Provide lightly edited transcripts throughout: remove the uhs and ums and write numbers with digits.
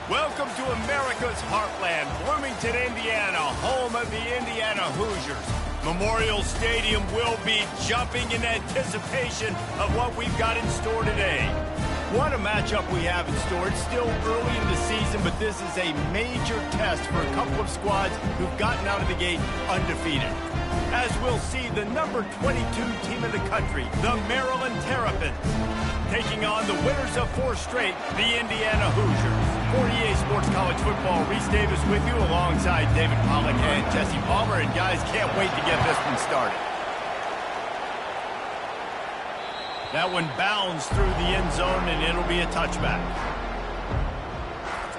Welcome to America's heartland, Bloomington, Indiana, home of the Indiana Hoosiers. Memorial Stadium will be jumping in anticipation of what we've got in store today. What a matchup we have in store. It's still early in the season, but this is a major test for a couple of squads who've gotten out of the gate undefeated. As we'll see, the number 22 team in the country, the Maryland Terrapins, taking on the winners of 4 straight, the Indiana Hoosiers. For EA Sports College Football, Reese Davis with you alongside David Pollack and Jesse Palmer. And guys, can't wait to get this one started. That one bounds through the end zone, and it'll be a touchback.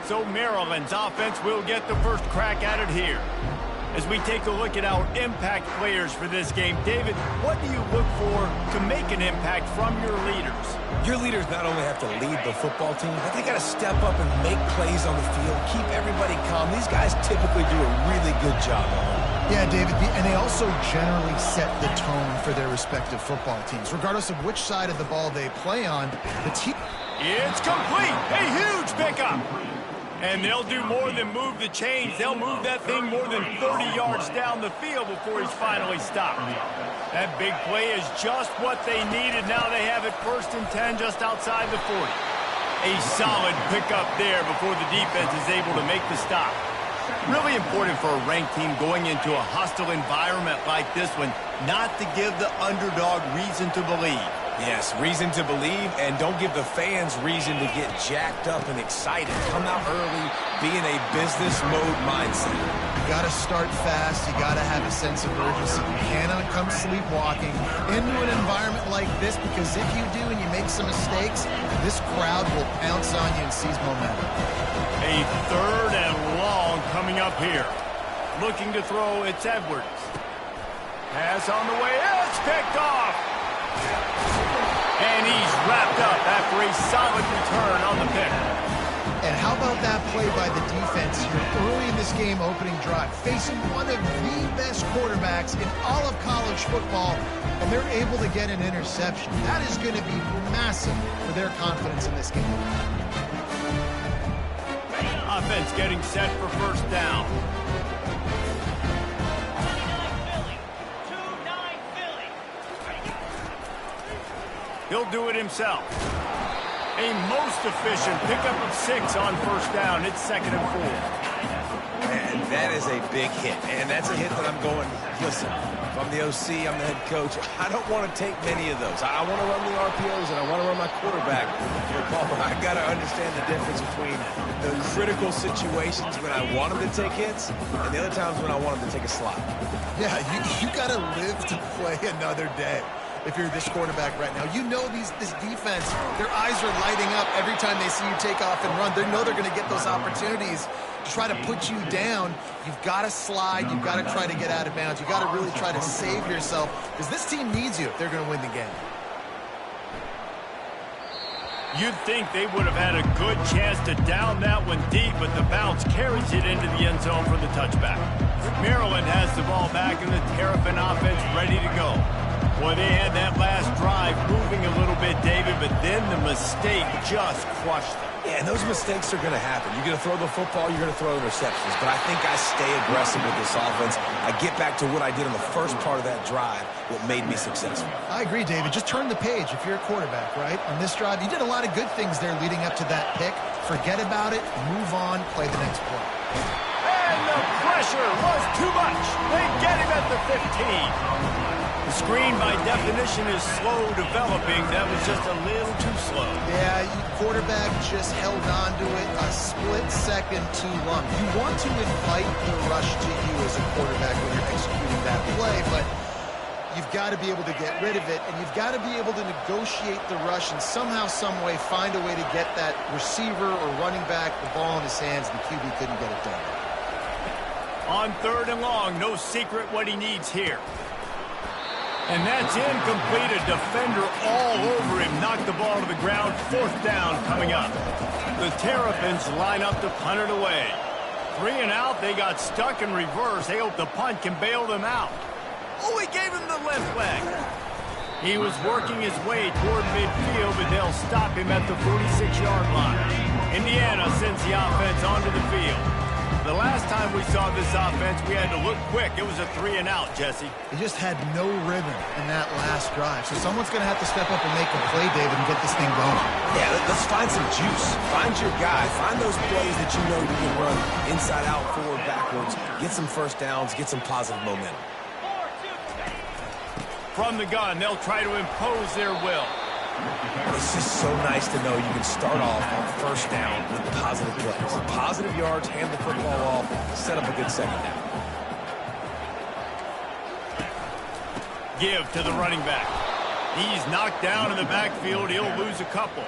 So Maryland's offense will get the first crack at it here. As we take a look at our impact players for this game, David, what do you look for to make an impact from your leaders? Your leaders not only have to lead the football team, but they got to step up and make plays on the field, keep everybody calm. These guys typically do a really good job on it. Yeah, David, and they also generally set the tone for their respective football teams. Regardless of which side of the ball they play on, the team... It's complete! A huge pickup! And they'll do more than move the chains. They'll move that thing more than 30 yards down the field before he's finally stopped. That big play is just what they needed. Now they have it 1st and 10 just outside the 40. A solid pickup there before the defense is able to make the stop. Really important for a ranked team going into a hostile environment like this one, not to give the underdog reason to believe. Yes, reason to believe, and don't give the fans reason to get jacked up and excited. Come out early, be in a business mode mindset. You got to start fast. You got to have a sense of urgency. You cannot come sleepwalking into an environment like this, because if you do and you make some mistakes, this crowd will pounce on you and seize momentum. A 3rd and long coming up here. Looking to throw, it's Edwards. Pass on the way, it's picked off. And he's wrapped up after a solid return on the pick. And how about that play by the defense here early in this game opening drive, facing one of the best quarterbacks in all of college football, and they're able to get an interception. That is going to be massive for their confidence in this game. Offense getting set for 1st down. He'll do it himself. A most efficient pickup of 6 on 1st down. It's 2nd and 4. And that is a big hit. And that's a hit that I'm going, listen, if I'm the OC, I'm the head coach, I don't want to take many of those. I want to run the RPOs, and I want to run my quarterback. I got to understand the difference between the critical situations when I want him to take hits and the other times when I want him to take a slot. Yeah, you got to live to play another day. If you're this quarterback right now, you know this defense, their eyes are lighting up every time they see you take off and run. They know they're going to get those opportunities to try to put you down. You've got to slide. You've got to try to get out of bounds. You've got to really try to save yourself, because this team needs you if they're going to win the game. You'd think they would have had a good chance to down that one deep, but the bounce carries it into the end zone for the touchback. Maryland has the ball back, and the Terrapin offense ready to go. Boy, they had that last drive moving a little bit, David, but then the mistake just crushed them. Yeah, and those mistakes are going to happen. You're going to throw the football, you're going to throw interceptions. But I think I stay aggressive with this offense. I get back to what I did on the first part of that drive, what made me successful. I agree, David. Just turn the page if you're a quarterback, right? On this drive, you did a lot of good things there leading up to that pick. Forget about it, move on, play the next play. And the pressure was too much. They get him at the 15. The screen, by definition, is slow developing. That was just a little too slow. Yeah, quarterback just held on to it a split second too long. You want to invite the rush to you as a quarterback when you're executing that play, but you've got to be able to get rid of it, and you've got to be able to negotiate the rush and somehow, some way, find a way to get that receiver or running back the ball in his hands, and the QB couldn't get it done. On 3rd and long, no secret what he needs here. And that's incomplete. A defender all over him. Knocked the ball to the ground. 4th down coming up. The Terrapins line up to punt it away. 3 and out. They got stuck in reverse. They hope the punt can bail them out. Oh, he gave him the left leg. He was working his way toward midfield, but they'll stop him at the 46-yard line. Indiana sends the offense onto the field. The last time we saw this offense, we had to look quick. It was a 3-and-out, Jesse. He just had no rhythm in that last drive. So someone's going to have to step up and make a play, David, and get this thing going. Yeah, let's find some juice. Find your guy. Find those plays that you know you can run inside out, forward, backwards. Get some first downs. Get some positive momentum. From the gun, they'll try to impose their will. It's just so nice to know you can start off on first down with positive plays. Positive yards, hand the football off, set up a good second down. Give to the running back. He's knocked down in the backfield. He'll lose a couple.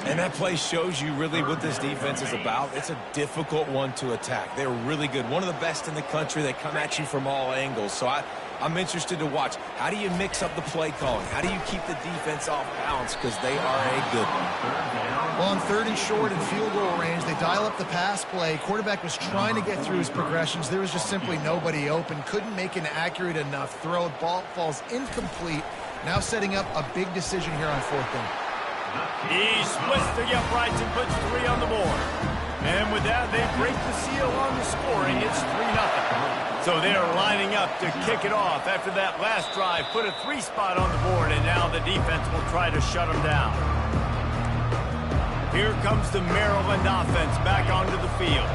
And that play shows you really what this defense is about. It's a difficult one to attack. They're really good. One of the best in the country. They come at you from all angles. So I'm interested to watch. How do you mix up the play calling? How do you keep the defense off balance? Because they are a good one. Well, on 3rd and short and field goal range, they dial up the pass play. Quarterback was trying to get through his progressions. There was just simply nobody open. Couldn't make an accurate enough throw. Ball falls incomplete. Now setting up a big decision here on 4th down. He splits the uprights and puts 3 on the board. And with that, they break the seal on the scoring. It's 3-0. So they are lining up to kick it off after that last drive. Put a 3 spot on the board, and now the defense will try to shut them down. Here comes the Maryland offense back onto the field.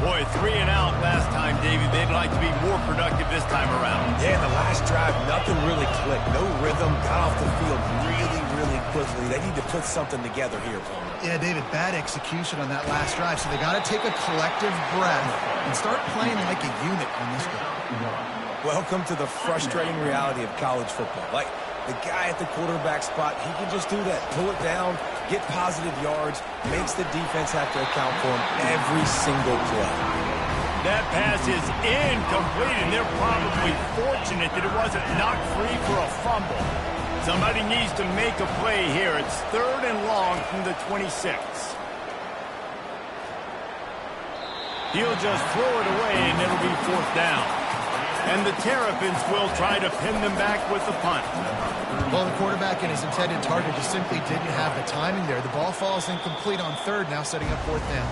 Boy, 3-and-out last time, David. They'd like to be more productive this time around. Yeah, in the last drive, nothing really clicked. No rhythm, got off the field really quickly. They need to put something together here, Palmer. Yeah, David, bad execution on that last drive. So they got to take a collective breath and start playing like a unit on this game. Welcome to the frustrating reality of college football. Like, the guy at the quarterback spot, he can just do that. Pull it down, get positive yards, makes the defense have to account for him every single play. That pass is incomplete, and they're probably fortunate that it wasn't knocked free for a fumble. Somebody needs to make a play here. It's 3rd and long from the 26. He'll just throw it away, and it'll be 4th down. And the Terrapins will try to pin them back with the punt. Well, the quarterback and his intended target just simply didn't have the timing there. The ball falls incomplete on 3rd, now setting up 4th down.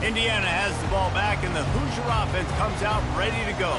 Indiana has the ball back, and the Hoosier offense comes out ready to go.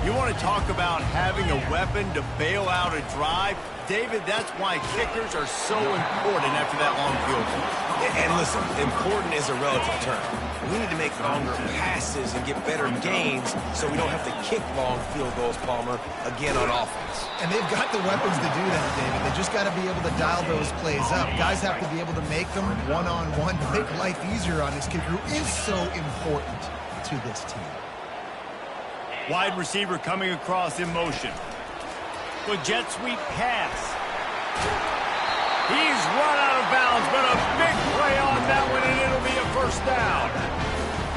You want to talk about having a weapon to bail out a drive? David, that's why kickers are so important after that long field goal. And listen, important is a relative term. We need to make longer passes and get better gains so we don't have to kick long field goals, Palmer, again on offense. And they've got the weapons to do that, David. They just got to be able to dial those plays up. Guys have to be able to make them one-on-one to make life easier on this kicker, who is so important to this team. Wide receiver coming across in motion. With jet sweep pass. He's run out of bounds, but a big play on that one, and it'll be a 1st down.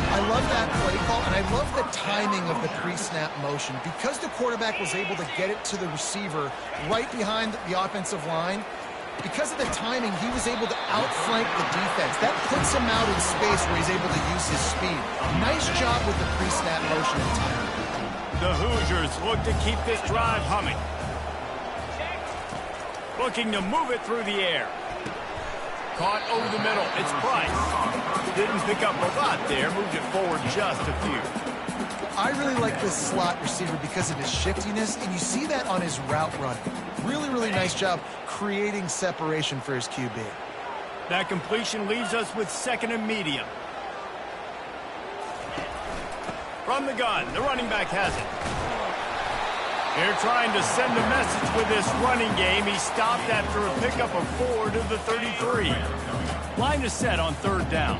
I love that play call, and I love the timing of the pre-snap motion. Because the quarterback was able to get it to the receiver right behind the offensive line, because of the timing, he was able to outflank the defense. That puts him out in space where he's able to use his speed. Nice job with the pre-snap motion and timing. The Hoosiers look to keep this drive humming. Looking to move it through the air. Caught over the middle. It's Price. Didn't pick up a lot there. Moved it forward just a few. I really like this slot receiver because of his shiftiness, and you see that on his route running. Really nice job creating separation for his QB. That completion leaves us with 2nd and medium. From the gun, the running back has it. They're trying to send a message with this running game. He stopped after a pickup of 4 to the 33. Line is set on 3rd down.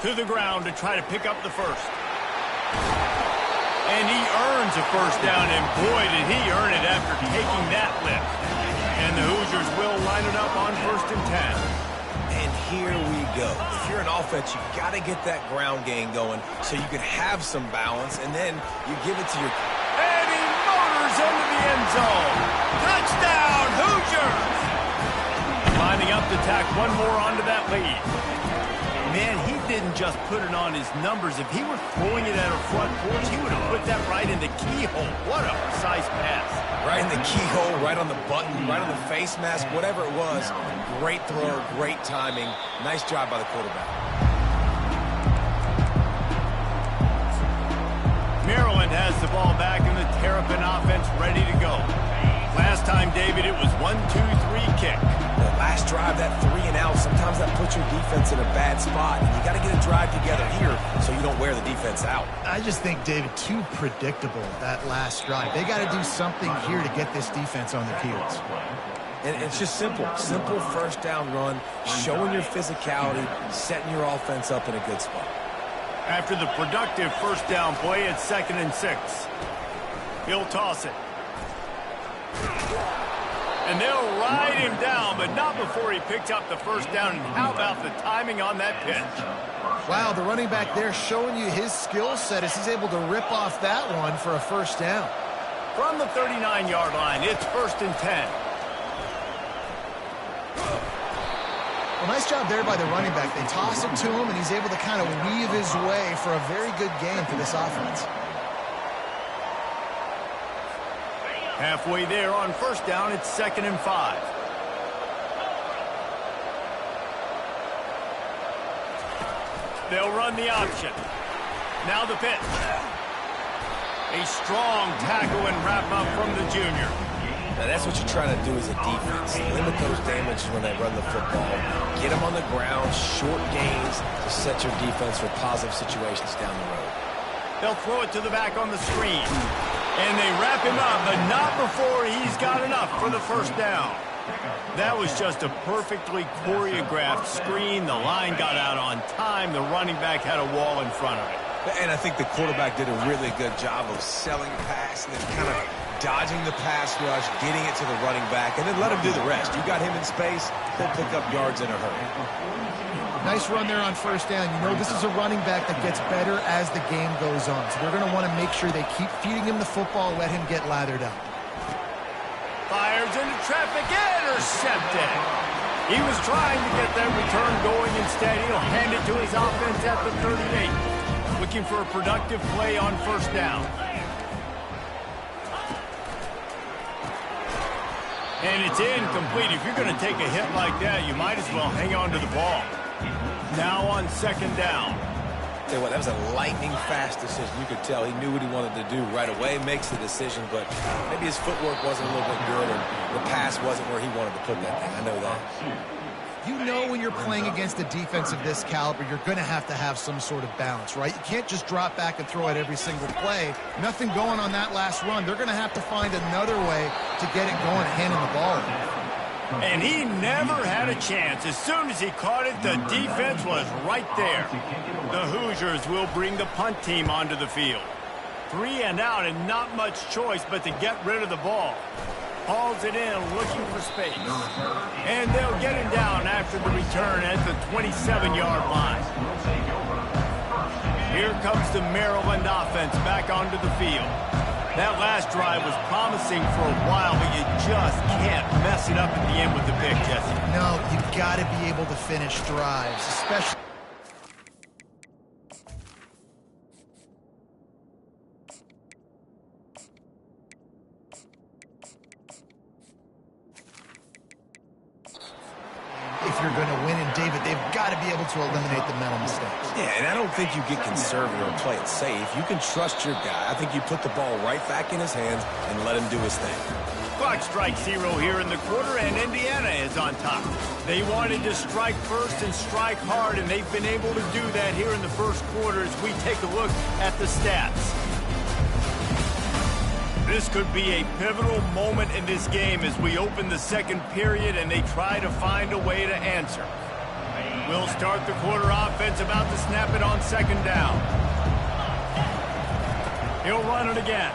To the ground to try to pick up the 1st. And he earns a 1st down, and boy, did he earn it after taking that lift. And the Hoosiers will line it up on 1st and 10. And here we go. If you're an offense, you got to get that ground game going so you can have some balance, and then you give it to your... And he motors into the end zone. Touchdown, Hoosiers! Lining up to tack one more onto that lead. Man, he didn't just put it on his numbers. If he were throwing it at a front porch, he would have put that right in the keyhole. What a precise pass. Right in the keyhole, right on the button, right on the face mask, whatever it was. Great throw, great timing. Nice job by the quarterback. Maryland has the ball back in the Terrapin offense ready to go. Last time, David, it was 1-2-3 kick. The last drive, that 3 and out, sometimes that puts your defense in a bad spot. And you got to get a drive together here so you don't wear the defense out. I just think, David, too predictable, that last drive. They got to do something here to get this defense on their heels. And it's just simple. Simple first down run, showing your physicality, setting your offense up in a good spot. After the productive first down play, it's 2nd and 6. He'll toss it. And they'll ride him down, but not before he picks up the first down. And how about the timing on that pitch? Wow, the running back there showing you his skill set as he's able to rip off that one for a first down. From the 39-yard line, it's 1st and 10. Well, nice job there by the running back. They toss it to him, and he's able to kind of weave his way for a very good game for this offense. Halfway there on first down, it's 2nd and 5. They'll run the option. Now the pitch. A strong tackle and wrap up from the junior. Now that's what you're trying to do as a defense. Limit those damages when they run the football. Get them on the ground, short gains to set your defense for positive situations down the road. They'll throw it to the back on the screen. And they wrap him up, but not before he's got enough for the first down. That was just a perfectly choreographed screen. The line got out on time. The running back had a wall in front of it. And I think the quarterback did a really good job of selling the pass and then kind of dodging the pass rush, getting it to the running back, and then let him do the rest. You got him in space, he'll pick up yards in a hurry. Nice run there on first down. You know, this is a running back that gets better as the game goes on. So they're going to want to make sure they keep feeding him the football, let him get lathered up. Fires into traffic, intercepted. He was trying to get that return going. Instead, he'll hand it to his offense at the 38. Looking for a productive play on first down. And it's incomplete. If you're going to take a hit like that, you might as well hang on to the ball. Now on 2nd down. Tell you what, that was a lightning-fast decision. You could tell he knew what he wanted to do right away, makes the decision, but maybe his footwork wasn't a little bit good, and the pass wasn't where he wanted to put that thing. I know that. You know when you're playing against a defense of this caliber, you're going to have some sort of balance, right? You can't just drop back and throw it every single play. Nothing going on that last run. They're going to have to find another way to get it going, handing the ball. And he never had a chance. As soon as he caught it, the defense was right there. The Hoosiers will bring the punt team onto the field. 3 and out and not much choice but to get rid of the ball. Hauls it in, looking for space. And they'll get him down after the return at the 27-yard line. Here comes the Maryland offense back onto the field. That last drive was promising for a while, but you just can't mess it up at the end with the pick, Jesse. No, you've got to be able to finish drives, especially... if you're going to win. And, David, they've got to be able to eliminate the mental mistakes. Yeah, and I don't think you get conservative or play it safe. You can trust your guy. I think you put the ball right back in his hands and let him do his thing. Clock strikes 0 here in the quarter, and Indiana is on top. They wanted to strike first and strike hard, and they've been able to do that here in the first quarter as we take a look at the stats. This could be a pivotal moment in this game as we open the second period and they try to find a way to answer. We'll start the quarter offense, about to snap it on 2nd down. He'll run it again.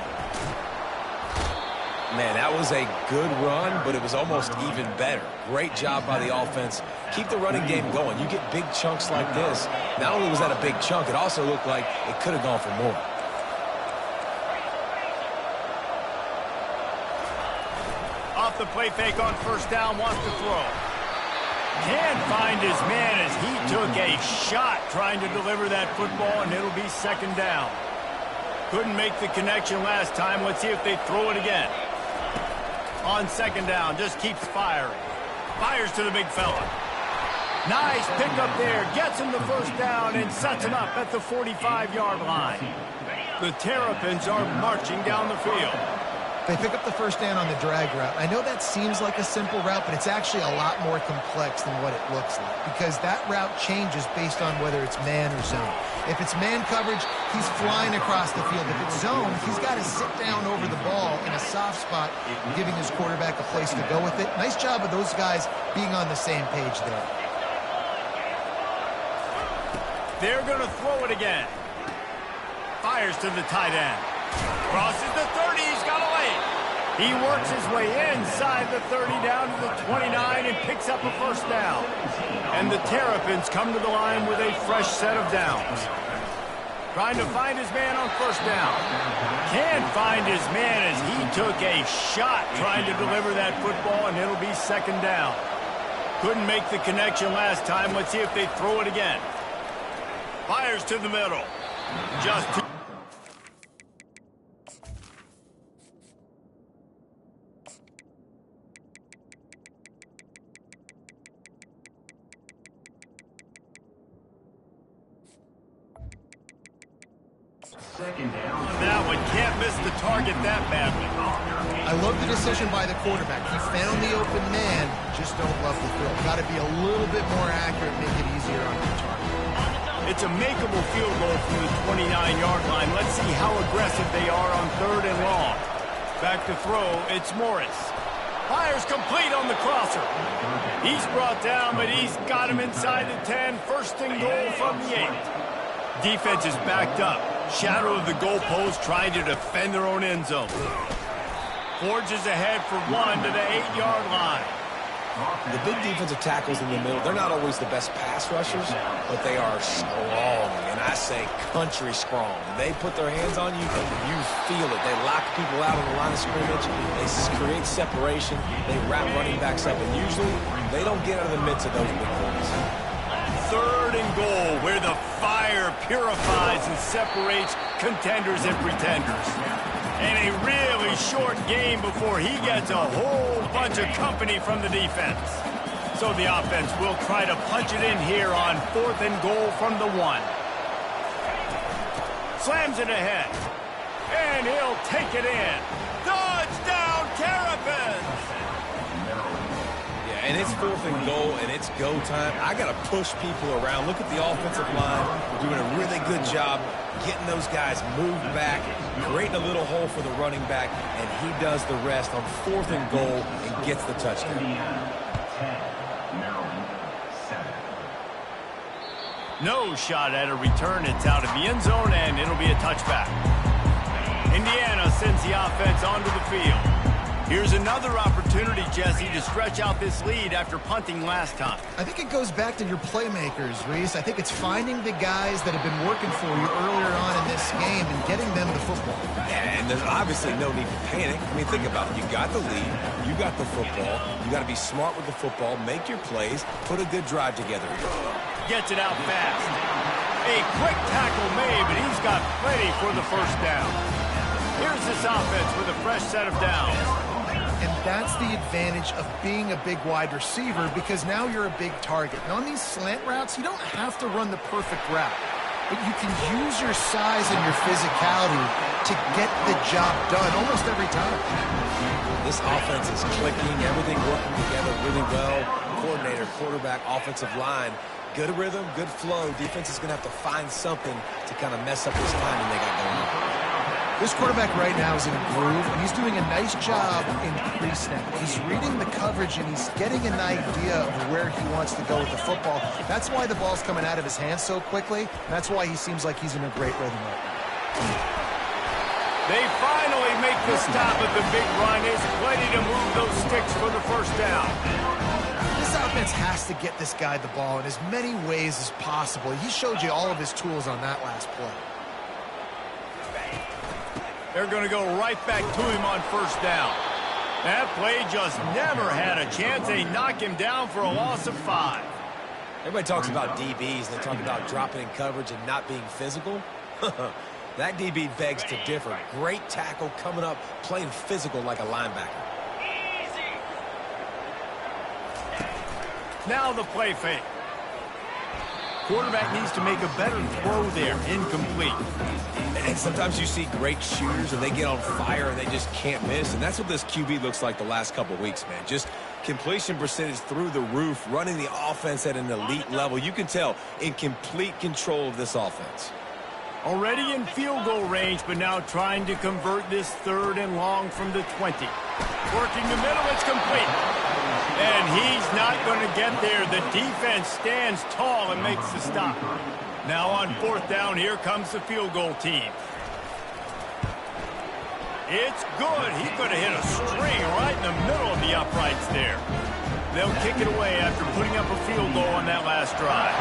Man, that was a good run, but it was almost even better. Great job by the offense. Keep the running game going. You get big chunks like this. Not only was that a big chunk, it also looked like it could have gone for more. Off the play fake on first down, wants to throw. Can't find his man as he took a shot trying to deliver that football, and it'll be second down. Couldn't make the connection last time. Let's see if they throw it again. On second down, just keeps firing. Fires to the big fella. Nice pickup there. Gets him the first down and sets him up at the 45-yard line. The Terrapins are marching down the field. They pick up the first down on the drag route. I know that seems like a simple route, but it's actually a lot more complex than what it looks like, because that route changes based on whether it's man or zone. If it's man coverage, he's flying across the field. If it's zone, he's got to sit down over the ball in a soft spot, giving his quarterback a place to go with it. Nice job of those guys being on the same page there. They're going to throw it again. Fires to the tight end. Crosses the 30. He's got a lane. He works his way inside the 30 down to the 29 and picks up a first down. And the Terrapins come to the line with a fresh set of downs. Trying to find his man on first down. Can't find his man as he took a shot trying to deliver that football, and it'll be second down. Couldn't make the connection last time. Let's see if they throw it again. Fires to the middle. Just two. That one can't miss the target that badly. I love the decision by the quarterback. He found the open man, just don't love the throw. Got to be a little bit more accurate, make it easier on your target. It's a makeable field goal from the 29-yard line. Let's see how aggressive they are on third and long. Back to throw, it's Morris. Fires complete on the crosser. He's brought down, but he's got him inside the 10. First and goal from the 8. Defense is backed up. Shadow of the goalpost trying to defend their own end zone. Forges ahead for one to the 8-yard line. The big defensive tackles in the middle, they're not always the best pass rushers, but they are strong, and I say country strong. They put their hands on you, you feel it. They lock people out on the line of scrimmage. They create separation. They wrap running backs up, and usually they don't get out of the midst of those big boys. Third and goal, where the fire purifies and separates contenders and pretenders. And a really short game before he gets a whole bunch of company from the defense. So the offense will try to punch it in here on fourth and goal from the 1. Slams it ahead. And he'll take it in. Touchdown, Terrapins! And it's fourth and goal, and it's go time. I got to push people around. Look at the offensive line. We're doing a really good job getting those guys moved back, creating a little hole for the running back, and he does the rest on fourth and goal and gets the touchdown. No shot at a return. It's out of the end zone, and it'll be a touchback. Indiana sends the offense onto the field. Here's another opportunity, Jesse, to stretch out this lead after punting last time. I think it goes back to your playmakers, Reese. I think it's finding the guys that have been working for you earlier on in this game and getting them the football. Yeah, and there's obviously no need to panic. I mean, think about it. You got the lead. You got the football. You got to be smart with the football, make your plays, put a good drive together. Gets it out fast. A quick tackle made, but he's got plenty for the first down. Here's this offense with a fresh set of downs. And that's the advantage of being a big wide receiver, because now you're a big target. And on these slant routes, you don't have to run the perfect route, but you can use your size and your physicality to get the job done almost every time. This offense is clicking, everything working together really well. Coordinator, quarterback, offensive line, good rhythm, good flow. Defense is going to have to find something to kind of mess up this timing they got going on. This quarterback right now is in a groove, and he's doing a nice job in pre-snap. He's reading the coverage, and he's getting an idea of where he wants to go with the football. That's why the ball's coming out of his hands so quickly. That's why he seems like he's in a great rhythm right now. They finally make the stop at the big run. Is plenty to move those sticks for the first down. This offense has to get this guy the ball in as many ways as possible. He showed you all of his tools on that last play. They're going to go right back to him on first down. That play just never had a chance. They knock him down for a loss of 5. Everybody talks about DBs, and they talk about dropping in coverage and not being physical. That DB begs to differ. Great tackle coming up, playing physical like a linebacker. Now the play fake. Quarterback needs to make a better throw there. Incomplete. And sometimes you see great shooters, and they get on fire, and they just can't miss. And that's what this QB looks like the last couple of weeks, man. Just completion percentage through the roof, running the offense at an elite level. You can tell in complete control of this offense. Already in field goal range, but now trying to convert this 3rd and long from the 20. Working the middle, it's complete. And he's not going to get there. The defense stands tall and makes the stop. Now on 4th down, here comes the field goal team. It's good. He could have hit a string right in the middle of the uprights there. They'll kick it away after putting up a field goal on that last drive.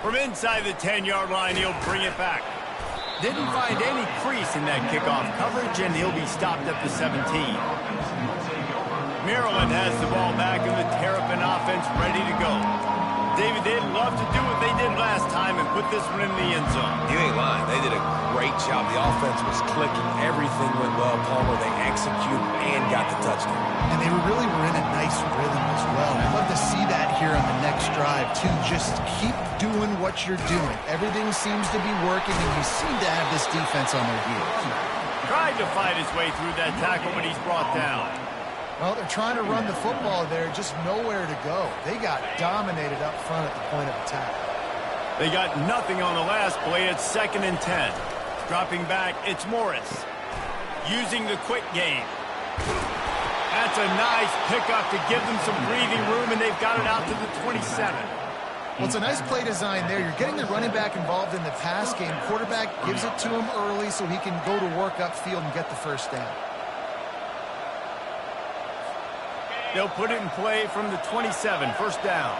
From inside the 10-yard line, he'll bring it back. Didn't find any crease in that kickoff coverage, and he'll be stopped at the 17. Maryland has the ball back, and the Terrapin offense ready to go. David, they'd love to do what they did last time and put this one in the end zone. You ain't lying. They did a great job. The offense was clicking. Everything went well. Palmer, they executed and got the touchdown. And they really were in a nice rhythm as well. I'd love to see that here on the next drive, too. Just keep doing what you're doing. Everything seems to be working, and you seem to have this defense on their heels. Tried to fight his way through that tackle, but he's brought down. Well, they're trying to run the football there, just nowhere to go. They got dominated up front at the point of attack. They got nothing on the last play. It's 2nd and 10. Dropping back, it's Morris. Using the quick game. That's a nice pickup to give them some breathing room, and they've got it out to the 27. Well, it's a nice play design there. You're getting the running back involved in the pass game. Quarterback gives it to him early so he can go to work upfield and get the first down. They'll put it in play from the 27, 1st down.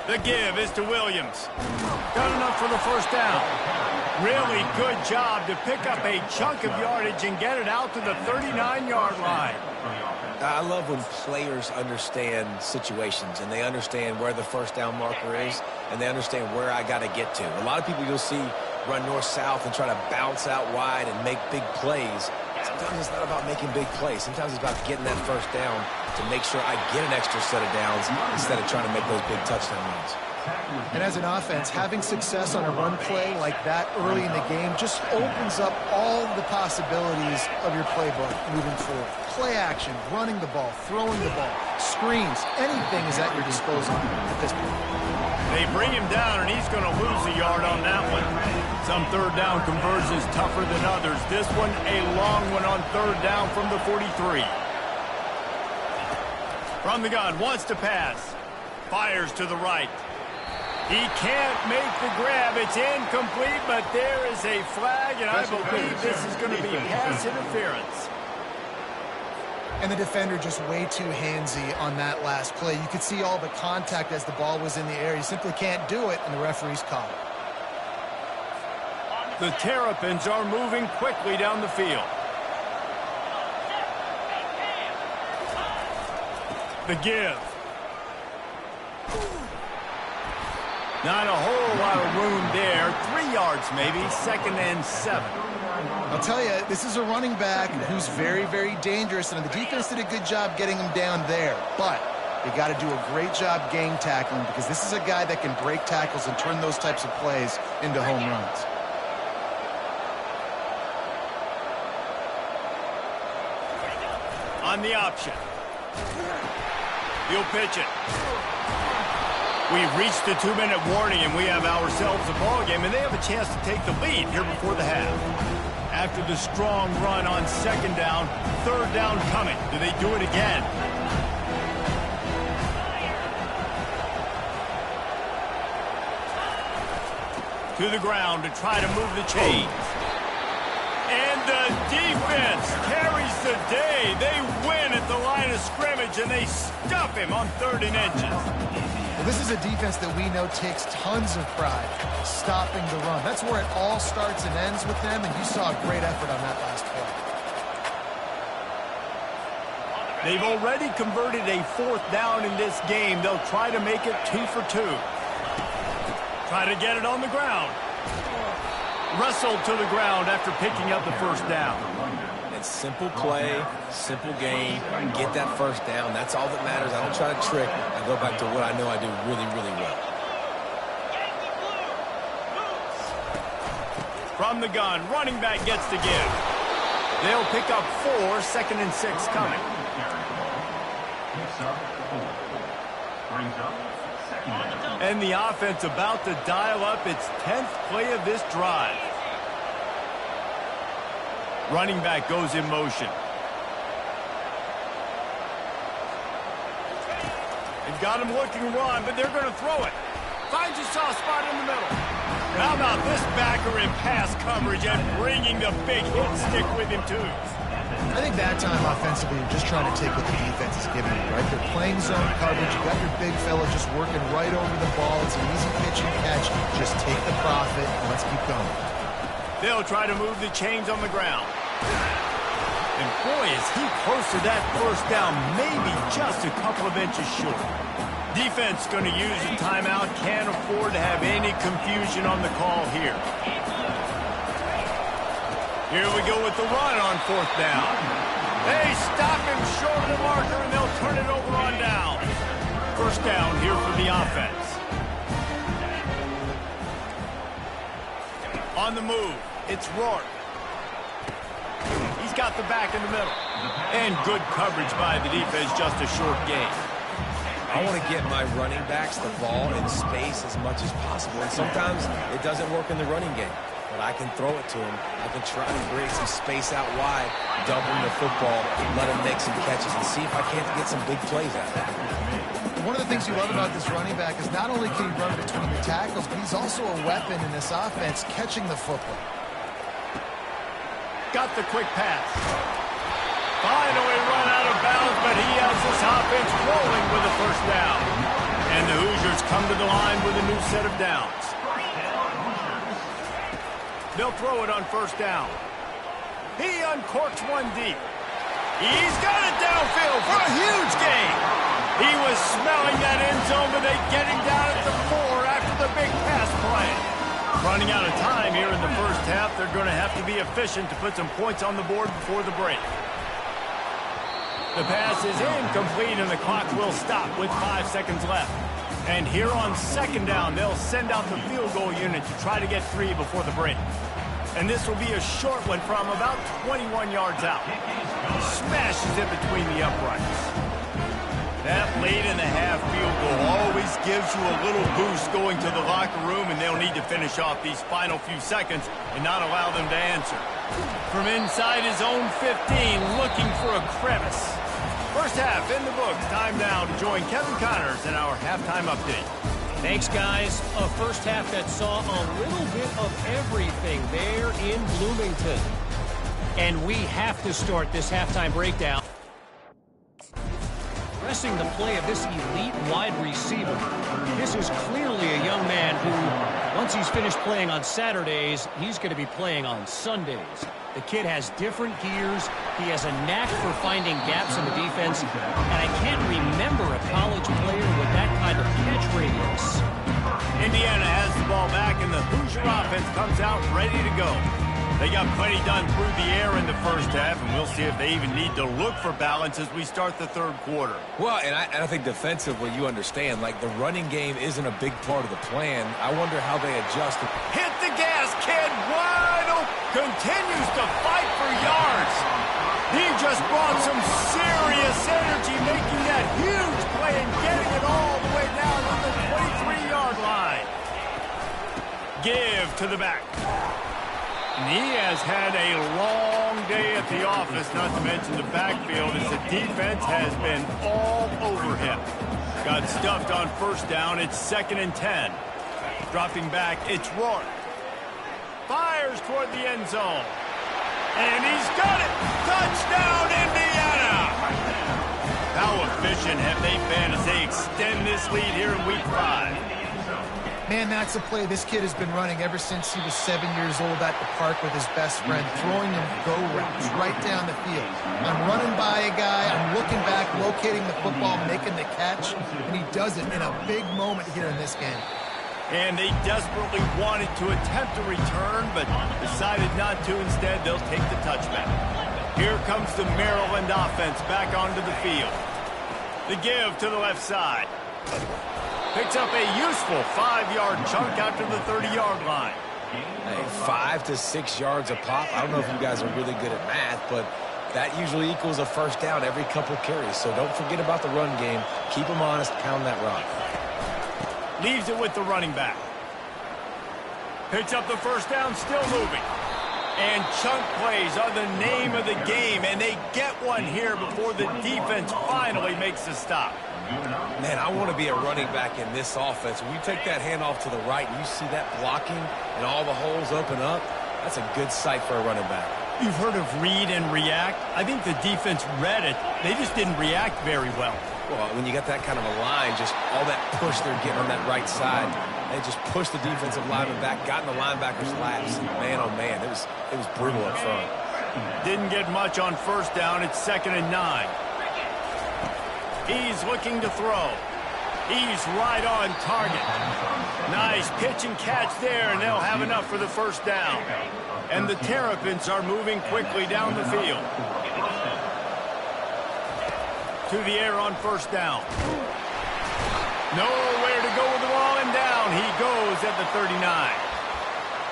The give is to Williams. Got enough for the 1st down. Really good job to pick up a chunk of yardage and get it out to the 39-yard line. I love when players understand situations and they understand where the 1st down marker is and they understand where I got to get to. A lot of people you'll see run north-south and try to bounce out wide and make big plays. Sometimes it's not about making big plays. Sometimes it's about getting that 1st down to make sure I get an extra set of downs instead of trying to make those big touchdown runs. And as an offense, having success on a run play like that early in the game just opens up all the possibilities of your playbook moving forward. Play action, running the ball, throwing the ball, screens, anything is at your disposal at this point. They bring him down, and he's going to lose a yard on that one. Some 3rd down conversions tougher than others. This one, a long one on 3rd down from the 43. From the gun, wants to pass. Fires to the right. He can't make the grab. It's incomplete, but there is a flag, and I believe this is going to be pass interference. And the defender just way too handsy on that last play. You could see all the contact as the ball was in the air. You simply can't do it, and the referee's caught it. The Terrapins are moving quickly down the field. The give. Not a whole lot of room there. 3 yards maybe, 2nd and 7. I'll tell you, this is a running back who's very, very dangerous, and the defense did a good job getting him down there. But you got to do a great job game tackling because this is a guy that can break tackles and turn those types of plays into home runs. On the option. He'll pitch it. We've reached the 2-minute warning, and we have ourselves a ball game, and they have a chance to take the lead here before the half. After the strong run on 2nd down, 3rd down coming. Do they do it again? To the ground to try to move the chains. And the defense carries the day. They win at the line of scrimmage, and they stuff him on 3rd and inches. Well, this is a defense that we know takes tons of pride stopping the run. That's where it all starts and ends with them, and you saw a great effort on that last play. They've already converted a 4th down in this game. They'll try to make it 2 for 2. Try to get it on the ground. Wrestled to the ground after picking up the 1st down. It's simple play, simple game. Get that 1st down. That's all that matters. I don't try to trick. I go back to what I know I do really, really well. From the gun, running back gets to give. They'll pick up 4, 2nd and 6 coming. And the offense about to dial up its 10th play of this drive. Running back goes in motion. They've got him looking run, but they're going to throw it. Finds a soft spot in the middle. How about this backer in pass coverage and bringing the big hit stick with him, too? I think that time offensively, you're just trying to take what the defense is giving you, right? They're playing zone coverage. You got your big fella just working right over the ball. It's an easy pitch and catch. Just take the profit and let's keep going. They'll try to move the chains on the ground. And boy, is he close to that 1st down, maybe just a couple of inches short. Defense going to use a timeout. Can't afford to have any confusion on the call here. Here we go with the run on 4th down. They stop him short of the marker, and they'll turn it over on down. 1st down here for the offense. On the move, it's Rourke. He's got the back in the middle. And good coverage by the defense, just a short gain. I want to get my running backs the ball in space as much as possible. And sometimes it doesn't work in the running game. But I can throw it to him. I can try to create some space out wide, dump him the football, let him make some catches, and see if I can't get some big plays out of it. One of the things you love about this running back is not only can he run between the tackles, but he's also a weapon in this offense, catching the football. Got the quick pass. Finally run out of bounds, but he has this offense rolling with a 1st down. And the Hoosiers come to the line with a new set of downs. They'll throw it on 1st down. He uncorks one deep. He's got it downfield for a huge gain. He was smelling that end zone, but they get him down at the 4 after the big pass play. Running out of time here in the 1st half, they're going to have to be efficient to put some points on the board before the break. The pass is incomplete, and the clock will stop with 5 seconds left. And here on 2nd down, they'll send out the field goal unit to try to get 3 before the break. And this will be a short one from about 21 yards out. Smashes it between the uprights. That late-in-the-half field goal always gives you a little boost going to the locker room, and they'll need to finish off these final few seconds and not allow them to answer. From inside his own 15, looking for a crevice. 1st half in the books. Time now to join Kevin Connors in our halftime update. Thanks, guys. A 1st half that saw a little bit of everything there in Bloomington. And we have to start this halftime breakdown pressing the play of this elite wide receiver. This is clearly a young man who, once he's finished playing on Saturdays, he's going to be playing on Sundays. The kid has different gears. He has a knack for finding gaps in the defense. And I can't remember a college player with that kind of catch radius. Indiana has the ball back, and the Hoosier offense comes out ready to go. They got plenty done through the air in the 1st half, and we'll see if they even need to look for balance as we start the 3rd quarter. Well, and I think defensively, you understand, like the running game isn't a big part of the plan. I wonder how they adjust. Hit the gas, kid. Wide open. Continues to fight for yards. He just brought some serious energy, making that huge play and getting it all the way down to the 23-yard line. Give to the back. And he has had a long day at the office, not to mention the backfield, as the defense has been all over him. Got stuffed on 1st down. It's 2nd and 10. Dropping back, it's Rourke. Fires toward the end zone. And he's got it! Touchdown, Indiana! How efficient have they been as they extend this this lead here in Week 5. Man, that's a play this kid has been running ever since he was 7 years old at the park with his best friend, throwing him go routes right down the field. I'm running by a guy, I'm looking back, locating the football, making the catch, and he does it in a big moment here in this game. And they desperately wanted to attempt a return, but decided not to. Instead, they'll take the touchback. Here comes the Maryland offense back onto the field. The give to the left side. Picks up a useful 5-yard chunk out to the 30-yard line. Hey, 5 to 6 yards a pop. I don't know if you guys are really good at math, but that usually equals a first down every couple carries. So don't forget about the run game. Keep them honest, pound that rock. Leaves it with the running back. Picks up the first down, still moving. And chunk plays are the name of the game, and they get one here before the defense finally makes a stop. Man, I want to be a running back in this offense. When you take that handoff to the right and you see that blocking and all the holes open up, that's a good sight for a running back. You've heard of read and react. I think the defense read it. They just didn't react very well. Well, when you got that kind of a line, just all that push they're getting on that right side, they just pushed the defensive lineman back, got in the linebacker's laps. Man, oh man, it was brutal up front. Didn't get much on first down. It's 2nd and 9. He's looking to throw. He's right on target. Nice pitch and catch there, and they'll have enough for the first down. And the Terrapins are moving quickly down the field. To the air on first down. Nowhere to go with the ball, and down he goes at the 39.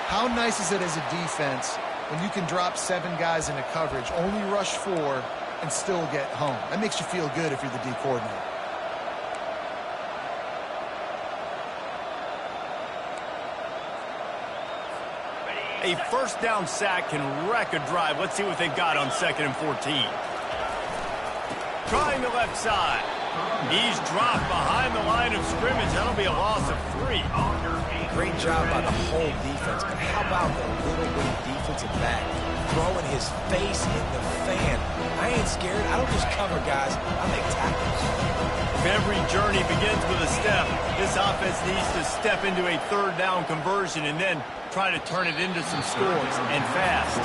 How nice is it as a defense when you can drop 7 guys into coverage, only rush 4, and still get home? That makes you feel good if you're the D coordinator. A first down sack can wreck a drive. Let's see what they've got on 2nd and 14. Trying the left side. He's dropped behind the line of scrimmage. That'll be a loss of 3. Great job by the whole defense, but how about the little bitty defensive back throwing his face in the fan? I ain't scared. I don't just cover guys. I make tackles. If every journey begins with a step, this offense needs to step into a 3rd down conversion and then try to turn it into some scores, and fast.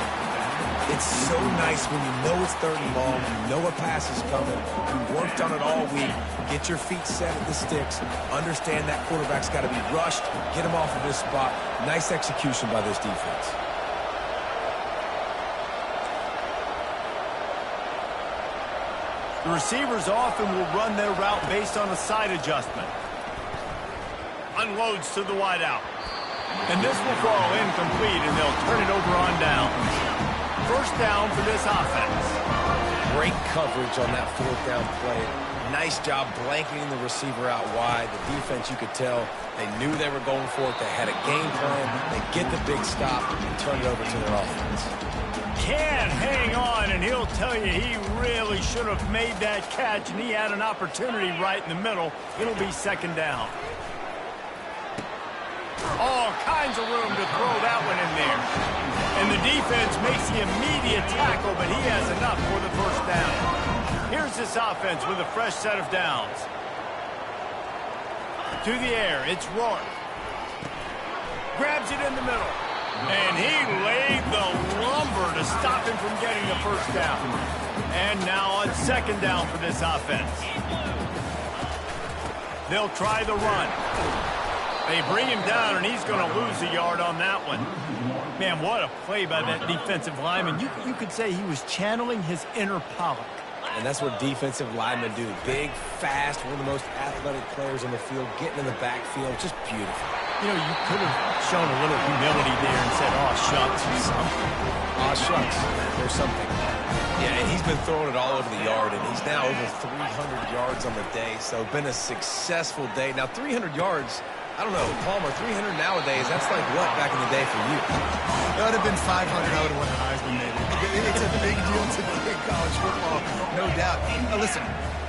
It's so nice when you know it's 3rd and long, you know a pass is coming, you worked on it all week, get your feet set at the sticks, understand that quarterback's got to be rushed, get him off of this spot. Nice execution by this defense. The receivers often will run their route based on a side adjustment. Unloads to the wideout. And this will fall incomplete, and they'll turn it over on down. First down for this offense. Great coverage on that 4th down play. Nice job blanketing the receiver out wide. The defense, you could tell, they knew they were going for it. They had a game plan. They get the big stop and turn it over to their offense. Can hang on, and he'll tell you he really should have made that catch, and he had an opportunity right in the middle. It'll be 2nd down. All kinds of room to throw that one in there. And the defense makes the immediate tackle, but he has enough for the first down. Here's this offense with a fresh set of downs. To the air, it's Rourke. Grabs it in the middle. And he laid the lumber to stop him from getting the first down. And now on 2nd down for this offense. They'll try the run. They bring him down, and he's going to lose a yard on that one. Man, what a play by that defensive lineman. You could say he was channeling his inner Pollock. And that's what defensive linemen do. Big, fast, one of the most athletic players on the field, getting in the backfield. Just beautiful. You know, you could have shown a little humility there and said, "Aw, shucks," or something. Aw, shucks, or something. Yeah, and he's been throwing it all over the yard, and he's now over 300 yards on the day. So been a successful day. Now, 300 yards, I don't know, Palmer, 300 nowadays, that's like what back in the day for you? That would have been 500. I would have won the Heisman, maybe. It's a big deal today in college football, no doubt. Now, listen,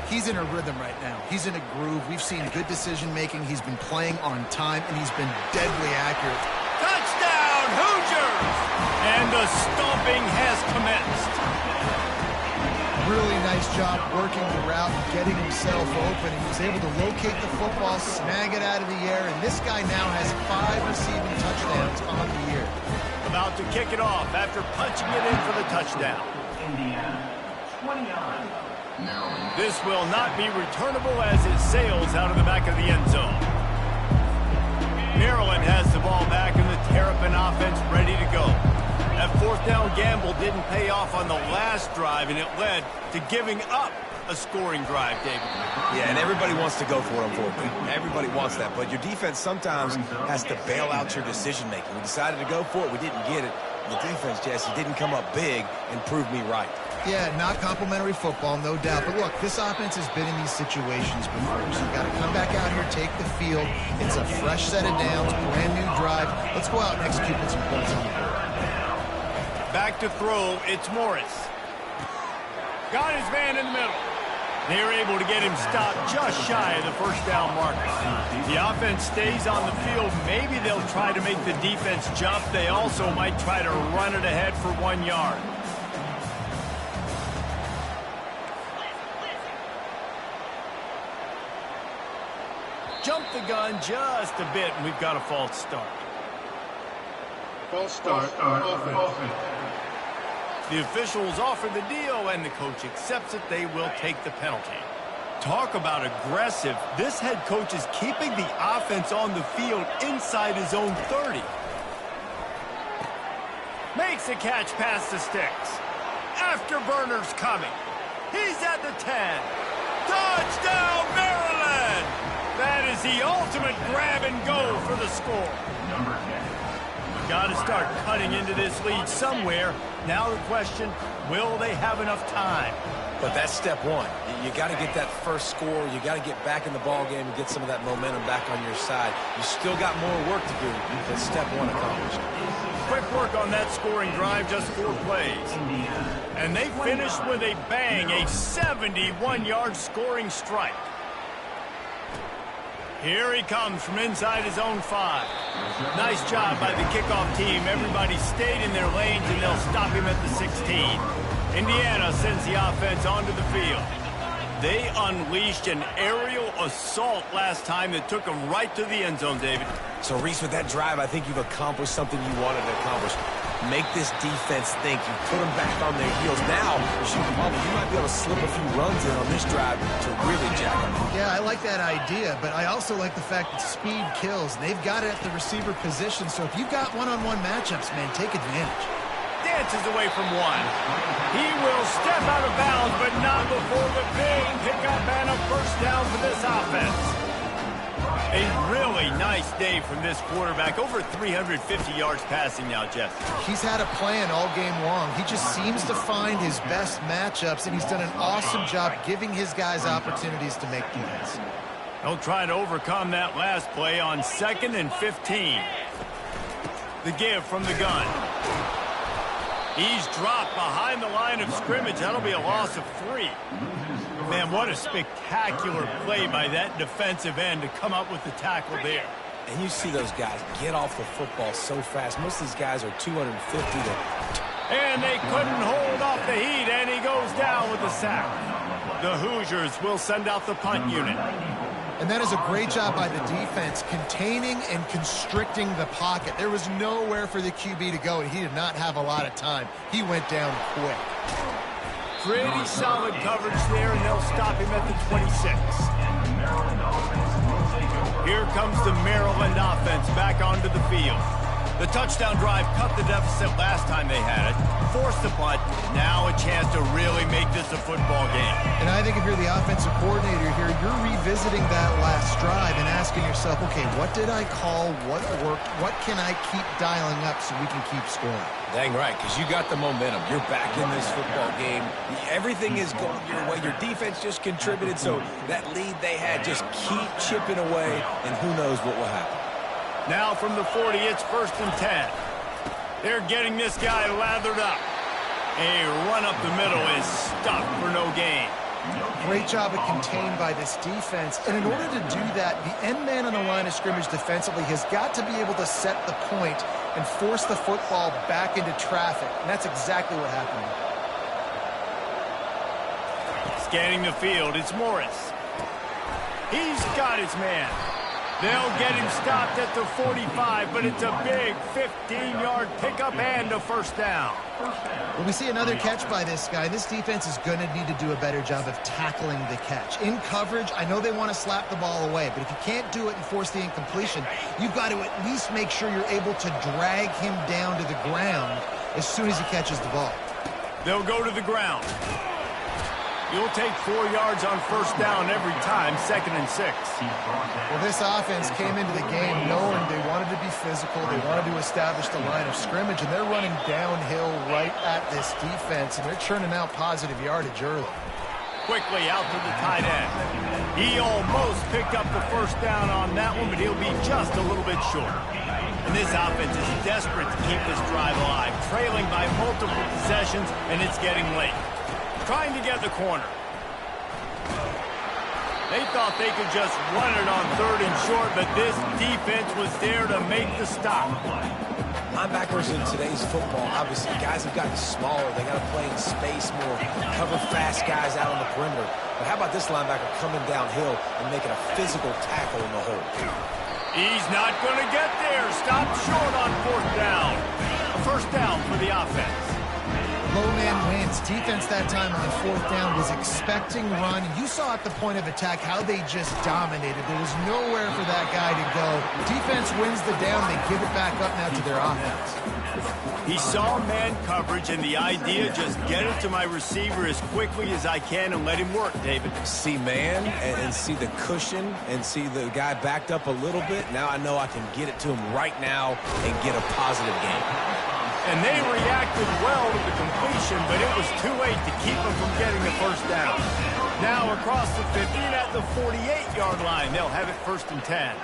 he's in a rhythm right now. He's in a groove. We've seen good decision-making. He's been playing on time, and he's been deadly accurate. Touchdown, Hoosiers! And the stomping has commenced. Really nice job working the route and getting himself open. He was able to locate the football, snag it out of the air, and this guy now has 5 receiving touchdowns on the year. About to kick it off after punching it in for the touchdown. This will not be returnable as it sails out of the back of the end zone. Maryland has the ball back and the Terrapin offense ready to go. That fourth down gamble didn't pay off on the last drive, and it led to giving up a scoring drive, David. Yeah, and everybody wants to go for it, unfortunately. Everybody wants that, but your defense sometimes has to bail out your decision-making. We decided to go for it. We didn't get it. The defense, Jesse, didn't come up big and prove me right. Yeah, not complimentary football, no doubt. But look, this offense has been in these situations before. So you've got to come back out here, take the field. It's a fresh set of downs, brand new drive. Let's go out and execute with some points on the board. Back to throw, it's Morris. Got his man in the middle. They're able to get him stopped just shy of the first down marker. The offense stays on the field. Maybe they'll try to make the defense jump. They also might try to run it ahead for 1 yard. Jump the gun just a bit, and we've got a false start. False start, offense. The officials offer the deal, and the coach accepts it. They will take the penalty. Talk about aggressive. This head coach is keeping the offense on the field inside his own 30. Makes a catch past the sticks. Afterburner's coming. He's at the 10. Touchdown, Maryland! That is the ultimate grab and go for the score. Number 10. Got to start cutting into this lead somewhere. Now the question, will they have enough time? But that's step one. You got to get that first score. You got to get back in the ball game and get some of that momentum back on your side. You still got more work to do, but step one accomplished. Quick work on that scoring drive, just 4 plays. And they finished with a bang, a 71-yard scoring strike. Here he comes from inside his own 5. Nice job by the kickoff team. Everybody stayed in their lanes, and they'll stop him at the 16. Indiana sends the offense onto the field. They unleashed an aerial assault last time that took them right to the end zone, David. So, Reese, with that drive, I think you've accomplished something you wanted to accomplish. Make this defense think. You put them back on their heels. Now, you might be able to slip a few runs in on this drive to really jack them. Yeah, I like that idea, but I also like the fact that speed kills. They've got it at the receiver position, so if you've got one-on-one matchups, man, take advantage. Dances away from one. He will step out of bounds, but not before the big pickup and a first down for this offense. A really nice day from this quarterback. Over 350 yards passing now, Jeff. He's had a plan all game long. He just seems to find his best matchups, and he's done an awesome job giving his guys opportunities to make plays. He'll try to overcome that last play on 2nd and 15. The give from the gun. He's dropped behind the line of scrimmage. That'll be a loss of 3. Man, what a spectacular play by that defensive end to come up with the tackle there. And you see those guys get off the football so fast. Most of these guys are 250 to... And they couldn't hold off the heat, and he goes down with the sack. The Hoosiers will send out the punt unit. And that is a great job by the defense, containing and constricting the pocket. There was nowhere for the QB to go, and he did not have a lot of time. He went down quick. Pretty solid coverage there, and they'll stop him at the 26. Here comes the Maryland offense back onto the field. The touchdown drive cut the deficit last time they had it, forced the punt. Now a chance to really make this a football game. And I think if you're the offensive coordinator here, you're revisiting that last drive and asking yourself, okay, what did I call? What worked? What can I keep dialing up so we can keep scoring? Dang right, because you got the momentum. You're back in this football game. Everything is going your way. Your defense just contributed, so that lead they had, just keep chipping away, and who knows what will happen. Now from the 40, it's 1st and 10. They're getting this guy lathered up. A run up the middle is stuck for no gain. Great job at contained by this defense. And in order to do that, the end man on the line of scrimmage defensively has got to be able to set the point and force the football back into traffic. And that's exactly what happened. Scanning the field, it's Morris. He's got his man. They'll get him stopped at the 45, but it's a big 15-yard pickup and a first down. When we see another catch by this guy, this defense is going to need to do a better job of tackling the catch. In coverage, I know they want to slap the ball away, but if you can't do it and force the incompletion, you've got to at least make sure you're able to drag him down to the ground as soon as he catches the ball. They'll go to the ground. You'll take 4 yards on first down every time, 2nd and 6. Well, this offense came into the game knowing they wanted to be physical, they wanted to establish the line of scrimmage, and they're running downhill right at this defense, and they're churning out positive yardage early. Quickly out to the tight end. He almost picked up the first down on that one, but he'll be just a little bit short. And this offense is desperate to keep this drive alive, trailing by multiple possessions, and it's getting late. Trying to get the corner. They thought they could just run it on 3rd and short, but this defense was there to make the stop. Linebackers in today's football, obviously, guys have gotten smaller. They got to play in space more, cover fast guys out on the perimeter. But how about this linebacker coming downhill and making a physical tackle in the hole? He's not going to get there. Stopped short on 4th down. A first down for the offense. Low man wins. Defense that time on 4th down was expecting run. You saw at the point of attack how they just dominated. There was nowhere for that guy to go. Defense wins the down. They give it back up now to their offense. He saw man coverage, and the idea, just get it to my receiver as quickly as I can and let him work, David. See man and see the cushion and see the guy backed up a little bit. Now I know I can get it to him right now and get a positive gain. And they reacted well to the completion, but it was too late to keep them from getting the first down. Now across the 50 at the 48-yard line. They'll have it 1st and 10.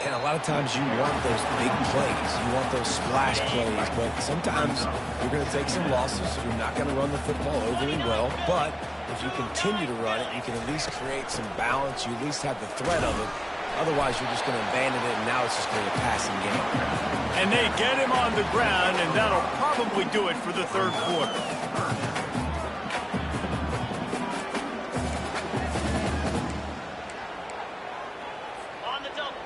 And a lot of times you want those big plays. You want those splash plays, but sometimes you're going to take some losses. You're not going to run the football overly well, but if you continue to run it, you can at least create some balance. You at least have the threat of it. Otherwise, you're just going to abandon it, and now it's just going to be a passing game. And they get him on the ground, and that'll probably do it for the 3rd quarter. On the double.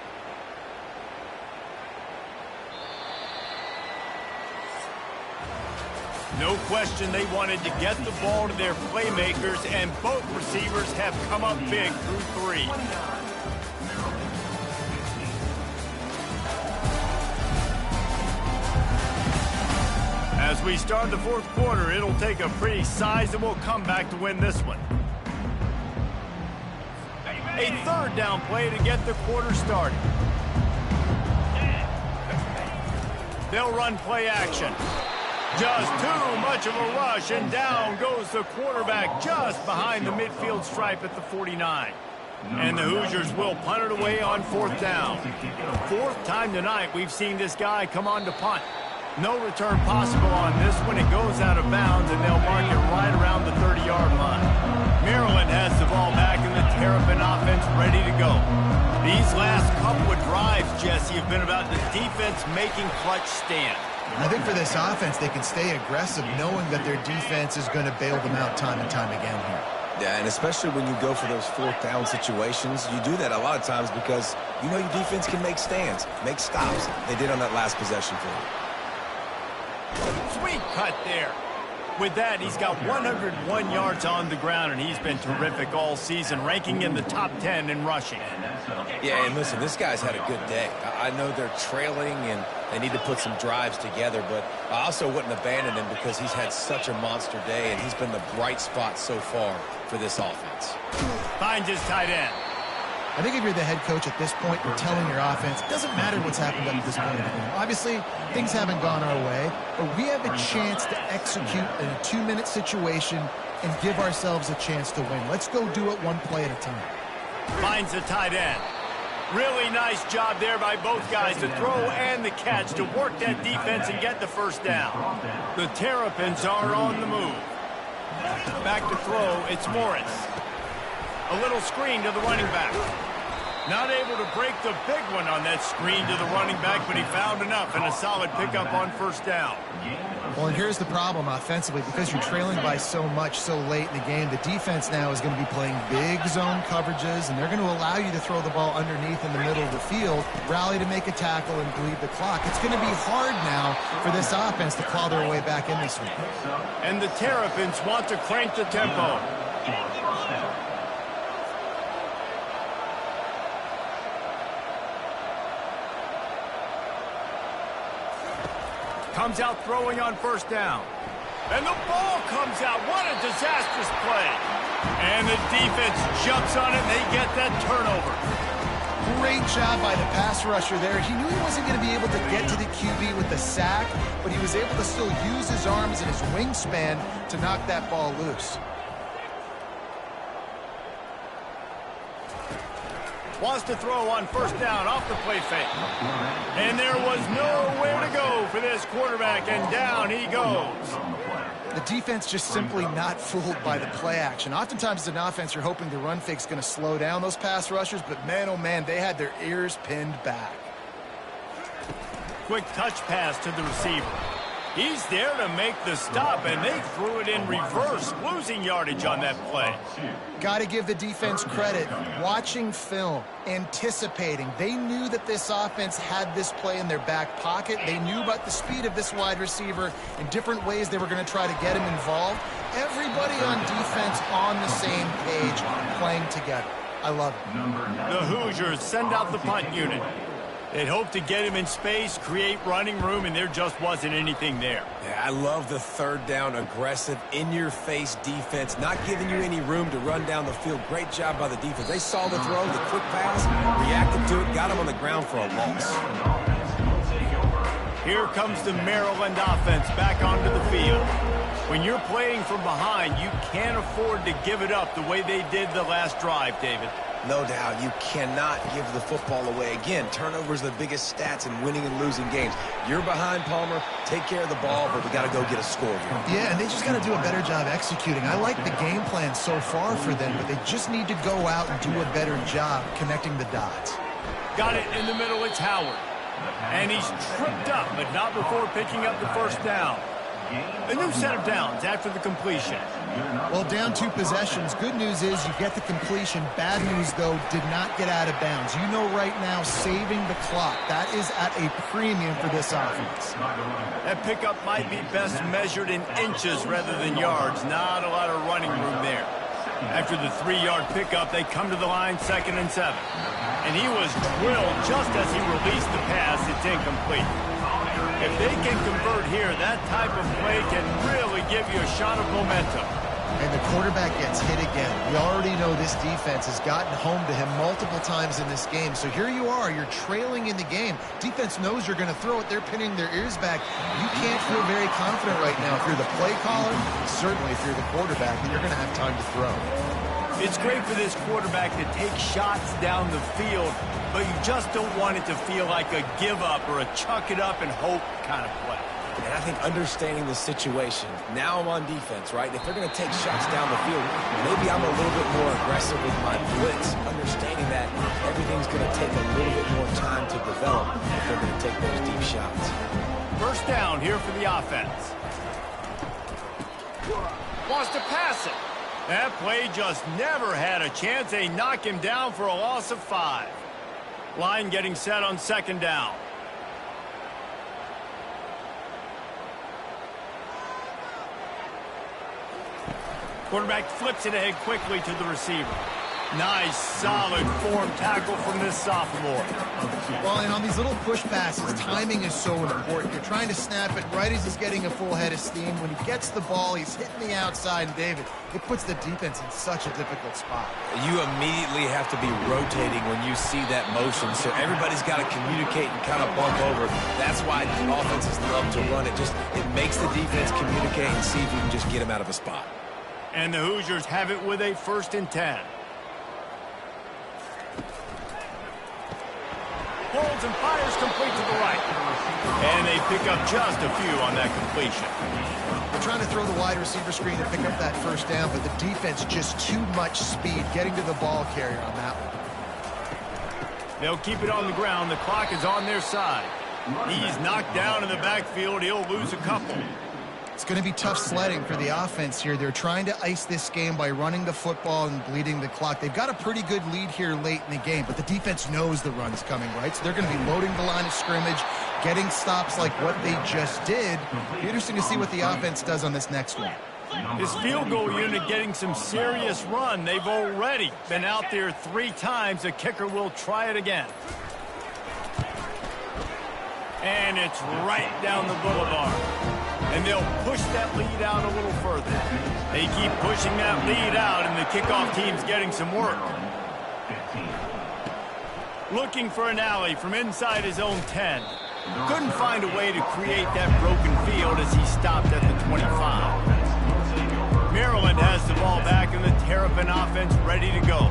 No question they wanted to get the ball to their playmakers, and both receivers have come up big through 3. As we start the 4th quarter, it'll take a pretty sizable comeback to win this one. A 3rd down play to get the quarter started. They'll run play action. Just too much of a rush, and down goes the quarterback just behind the midfield stripe at the 49. And the Hoosiers will punt it away on 4th down. 4th time tonight we've seen this guy come on to punt. No return possible on this one. It goes out of bounds, and they'll mark it right around the 30-yard line. Maryland has the ball back, and the Terrapin offense ready to go. These last couple of drives, Jesse, have been about the defense making clutch stand. I think for this offense, they can stay aggressive knowing that their defense is going to bail them out time and time again here. Yeah, and especially when you go for those 4th down situations, you do that a lot of times because you know your defense can make stands, make stops. They did on that last possession for you. Sweet cut there. With that, he's got 101 yards on the ground, and he's been terrific all season, ranking in the top 10 in rushing. Yeah, and listen, this guy's had a good day. I know they're trailing, and they need to put some drives together, but I also wouldn't abandon him because he's had such a monster day, and he's been the bright spot so far for this offense. Finds his tight end. I think if you're the head coach at this point, you're telling your offense, it doesn't matter what's happened up to this point in the game. Obviously, things haven't gone our way, but we have a chance to execute in a 2-minute situation and give ourselves a chance to win. Let's go do it one play at a time. Finds the tight end. Really nice job there by both guys to throw and the catch to work that defense and get the first down. The Terrapins are on the move. Back to throw, it's Morris. A little screen to the running back. Not able to break the big one on that screen to the running back, but he found enough and a solid pickup on first down. Well, and here's the problem offensively. Because you're trailing by so much so late in the game, the defense now is going to be playing big zone coverages, and they're going to allow you to throw the ball underneath in the middle of the field, rally to make a tackle, and bleed the clock. It's going to be hard now for this offense to claw their way back in this one. And the Terrapins want to crank the tempo. Comes out throwing on first down. And the ball comes out. What a disastrous play. And the defense jumps on it, and they get that turnover. Great job by the pass rusher there. He knew he wasn't going to be able to get to the QB with the sack, but he was able to still use his arms and his wingspan to knock that ball loose. Wants to throw on first down off the play fake. And there was nowhere to go for this quarterback, and down he goes. The defense just simply not fooled by the play action. Oftentimes as an offense, you're hoping the run fake's going to slow down those pass rushers, but man, oh man, they had their ears pinned back. Quick touch pass to the receiver. He's there to make the stop, and they threw it in reverse, losing yardage on that play. Got to give the defense credit. Watching film, anticipating. They knew that this offense had this play in their back pocket. They knew about the speed of this wide receiver and different ways they were going to try to get him involved. Everybody on defense on the same page, playing together. I love it. The Hoosiers send out the punt unit. They'd hoped to get him in space, create running room, and there just wasn't anything there. Yeah, I love the third down, aggressive, in-your-face defense, not giving you any room to run down the field. Great job by the defense. They saw the throw, the quick pass, reacted to it, got him on the ground for a loss. Here comes the Maryland offense back onto the field. When you're playing from behind, you can't afford to give it up the way they did the last drive, David. No doubt, you cannot give the football away. Again, turnovers are the biggest stats in winning and losing games. You're behind, Palmer. Take care of the ball, but we got to go get a score here. Yeah, and they just got to do a better job executing. I like the game plan so far for them, but they just need to go out and do a better job connecting the dots. Got it in the middle, it's Howard. And he's tripped up, but not before picking up the first down. A new set of downs after the completion. Well, down 2 possessions. Good news is you get the completion. Bad news, though, did not get out of bounds. You know right now, saving the clock. That is at a premium for this offense. That pickup might be best measured in inches rather than yards. Not a lot of running room there. After the 3-yard pickup, they come to the line 2nd and 7. And he was drilled just as he released the pass. It's incomplete. If they can convert here, that type of play can really give you a shot of momentum. And the quarterback gets hit again. We already know this defense has gotten home to him multiple times in this game. So here you are, you're trailing in the game. Defense knows you're going to throw it. They're pinning their ears back. You can't feel very confident right now. If you're the play caller, certainly if you're the quarterback, then you're going to have time to throw. It's great for this quarterback to take shots down the field, but you just don't want it to feel like a give-up or a chuck-it-up and hope kind of play. And I think understanding the situation, now I'm on defense, right? If they're going to take shots down the field, maybe I'm a little bit more aggressive with my blitz, understanding that everything's going to take a little bit more time to develop if they're going to take those deep shots. First down here for the offense. Wants to pass it. That play just never had a chance. They knock him down for a loss of 5. Line getting set on 2nd down. Quarterback flips it ahead quickly to the receiver. Nice, solid form tackle from this sophomore. Well, and on these little push passes, timing is so important. You're trying to snap it right as he's getting a full head of steam. When he gets the ball, he's hitting the outside, and David, it puts the defense in such a difficult spot. You immediately have to be rotating when you see that motion, so everybody's got to communicate and kind of bump over. That's why offenses love to run it. It makes the defense communicate and see if you can just get him out of a spot. And the Hoosiers have it with a 1st and 10. Holds and fires complete to the right. And they pick up just a few on that completion. They're trying to throw the wide receiver screen to pick up that first down, but the defense just too much speed getting to the ball carrier on that one. They'll keep it on the ground. The clock is on their side. He's knocked down in the backfield. He'll lose a couple. It's going to be tough sledding for the offense here. They're trying to ice this game by running the football and bleeding the clock. They've got a pretty good lead here late in the game, but the defense knows the run's coming, right? So they're going to be loading the line of scrimmage, getting stops like what they just did. It'll be interesting to see what the offense does on this next one. His field goal unit getting some serious run. They've already been out there 3 times. The kicker will try it again. And it's right down the boulevard. And they'll push that lead out a little further. They keep pushing that lead out, and the kickoff team's getting some work. Looking for an alley from inside his own 10. Couldn't find a way to create that broken field as he stopped at the 25. Maryland has the ball back, and the Terrapin offense ready to go.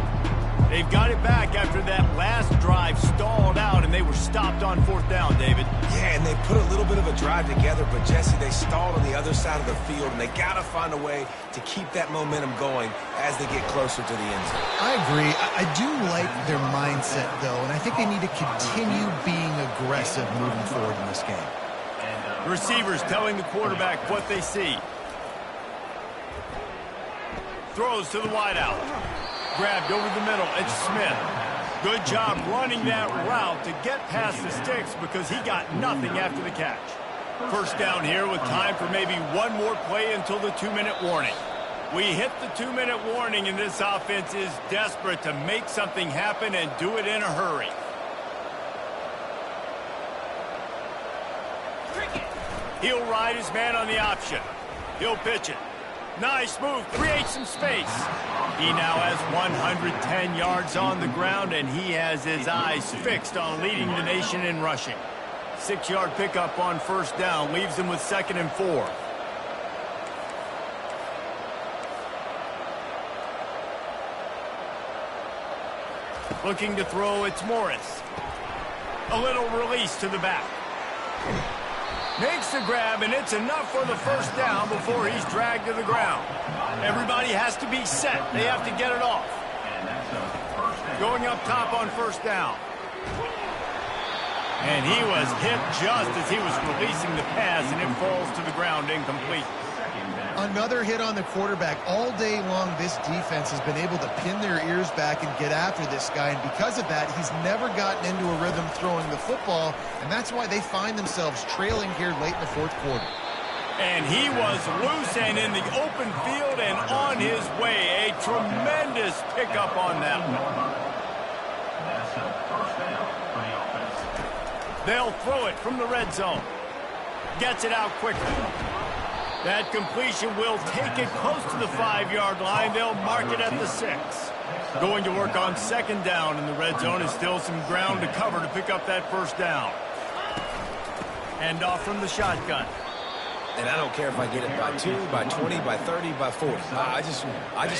They've got it back after that last drive stalled out, and they were stopped on 4th down, David. Yeah, and they put a little bit of a drive together, but, Jesse, they stalled on the other side of the field, and they got to find a way to keep that momentum going as they get closer to the end zone. I agree. I do like their mindset, though, and I think they need to continue being aggressive moving forward in this game. Receivers telling the quarterback what they see. Throws to the wideout. Grabbed over the middle. It's Smith. Good job running that route to get past the sticks because he got nothing after the catch. First down here with time for maybe one more play until the 2-minute warning. We hit the 2-minute warning, and this offense is desperate to make something happen and do it in a hurry. He'll ride his man on the option. He'll pitch it. Nice move, creates some space. He now has 110 yards on the ground, and he has his eyes fixed on leading the nation in rushing. 6-yard pickup on 1st down leaves him with 2nd and 4. Looking to throw, it's Morris. A little release to the back. Makes the grab, and it's enough for the 1st down before he's dragged to the ground. Everybody has to be set. They have to get it off. Going up top on 1st down. And he was hit just as he was releasing the pass, and it falls to the ground incomplete. Another hit on the quarterback. All day long, this defense has been able to pin their ears back and get after this guy, and because of that, he's never gotten into a rhythm throwing the football, and that's why they find themselves trailing here late in the 4th quarter. And he was loose and in the open field and on his way. A tremendous pickup on that one. They'll throw it from the red zone. Gets it out quickly. That completion will take it close to the 5-yard line. They'll mark it at the 6. Going to work on 2nd down in the red zone is still some ground to cover to pick up that 1st down. Hand off from the shotgun. And I don't care if I get it by 2, by 20, by 30, by 40. I just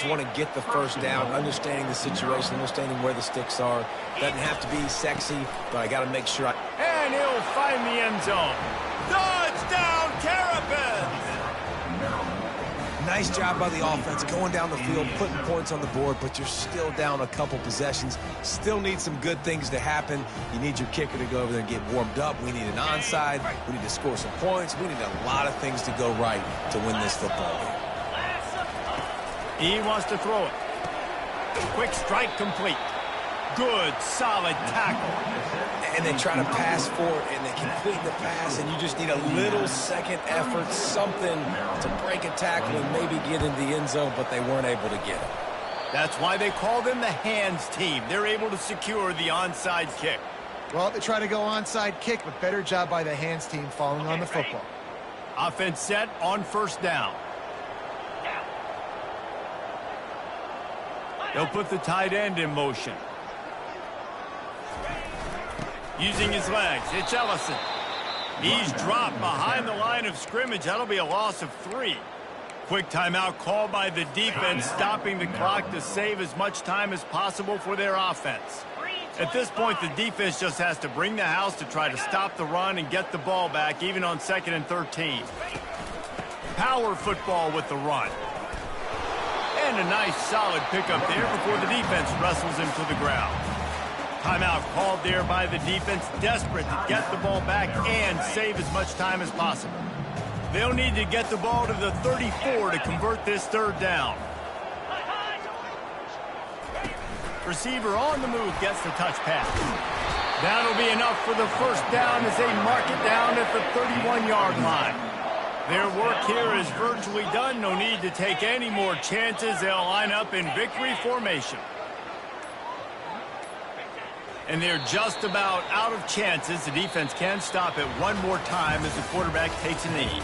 want to get the 1st down, understanding the situation, understanding where the sticks are. Doesn't have to be sexy, but I got to make sure And he'll find the end zone. Touchdown, Terrapins! Nice job by the offense going down the field, putting points on the board, but you're still down a couple possessions. Still need some good things to happen. You need your kicker to go over there and get warmed up. We need an onside. We need to score some points. We need a lot of things to go right to win this football game. He wants to throw it. Quick strike complete. Good, solid tackle. And they try to pass for it, and they complete the pass, and you just need a little second effort, something to break a tackle and maybe get into the end zone, but they weren't able to get it. That's why they call them the hands team. They're able to secure the onside kick. Well, they try to go onside kick, but better job by the hands team falling on the football. Offense set on 1st down. They'll put the tight end in motion. Using his legs, it's Ellison. He's dropped behind the line of scrimmage. That'll be a loss of 3. Quick timeout called by the defense, stopping the clock to save as much time as possible for their offense. At this point, the defense just has to bring the house to try to stop the run and get the ball back, even on 2nd and 13. Power football with the run. And a nice solid pickup there before the defense wrestles him to the ground. Timeout called there by the defense, desperate to get the ball back and save as much time as possible. They'll need to get the ball to the 34 to convert this third down. Receiver on the move gets the touch pass. That'll be enough for the first down as they mark it down at the 31-yard line. Their work here is virtually done. No need to take any more chances. They'll line up in victory formation. And they're just about out of chances. The defense can stop it one more time as the quarterback takes a knee.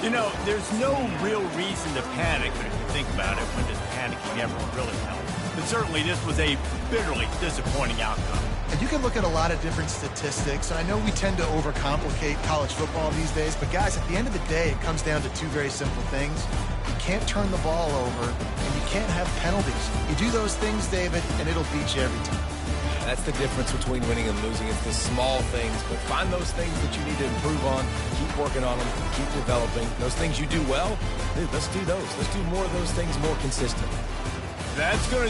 You know, there's no real reason to panic, but if you think about it, when does panicking ever really help? But certainly this was a bitterly disappointing outcome. And you can look at a lot of different statistics, and I know we tend to overcomplicate college football these days, but guys, at the end of the day, it comes down to two very simple things. You can't turn the ball over, and you can't have penalties. You do those things, David, and it'll beat you every time. That's the difference between winning and losing. It's the small things, but find those things that you need to improve on, keep working on them, keep developing. Those things you do well, dude, let's do those. Let's do more of those things more consistently. That's going to